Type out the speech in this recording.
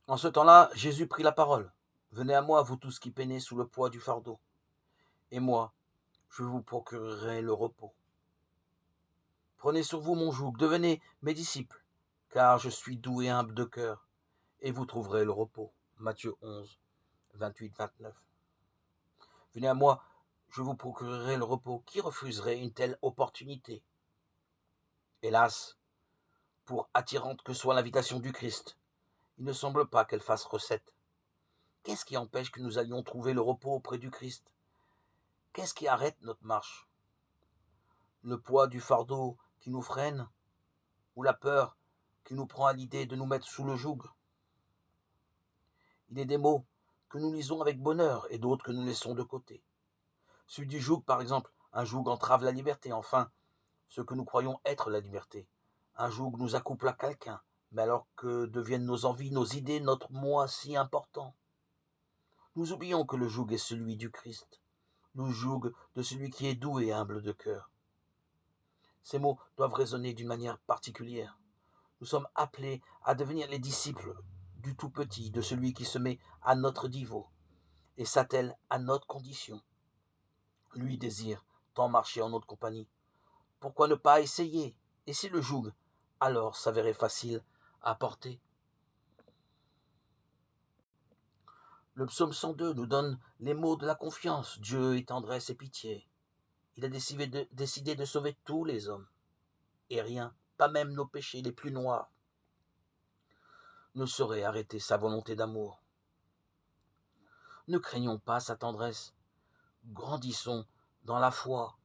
En ce temps-là, Jésus prit la parole. Venez à moi, vous tous qui peinez sous le poids du fardeau, et moi, je vous procurerai le repos. Prenez sur vous mon joug, devenez mes disciples, car je suis doux et humble de cœur, et vous trouverez le repos. Matthieu 11, 28-29. Venez à moi, je vous procurerai le repos. Qui refuserait une telle opportunité? Hélas, pour attirante que soit l'invitation du Christ, il ne semble pas qu'elle fasse recette. Qu'est-ce qui empêche que nous allions trouver le repos auprès du Christ? Qu'est-ce qui arrête notre marche? Le poids du fardeau qui nous freine, ou la peur qui nous prend à l'idée de nous mettre sous le joug? Il est des mots que nous lisons avec bonheur et d'autres que nous laissons de côté. Celui du joug, par exemple, un joug entrave la liberté, enfin, ce que nous croyons être la liberté. Un joug nous accouple à quelqu'un, mais alors que deviennent nos envies, nos idées, notre moi si important? Nous oublions que le joug est celui du Christ, le joug de celui qui est doux et humble de cœur. Ces mots doivent résonner d'une manière particulière. Nous sommes appelés à devenir les disciples du tout petit, de celui qui se met à notre niveau et s'attelle à notre condition. Lui désire tant marcher en notre compagnie. Pourquoi ne pas essayer? Et si le joug alors s'avérait facile à porter? Le psaume 102 nous donne les mots de la confiance. Dieu est tendresse et pitié. Il a décidé de sauver tous les hommes. Et rien, pas même nos péchés les plus noirs, ne saurait arrêter sa volonté d'amour. Ne craignons pas sa tendresse. Grandissons dans la foi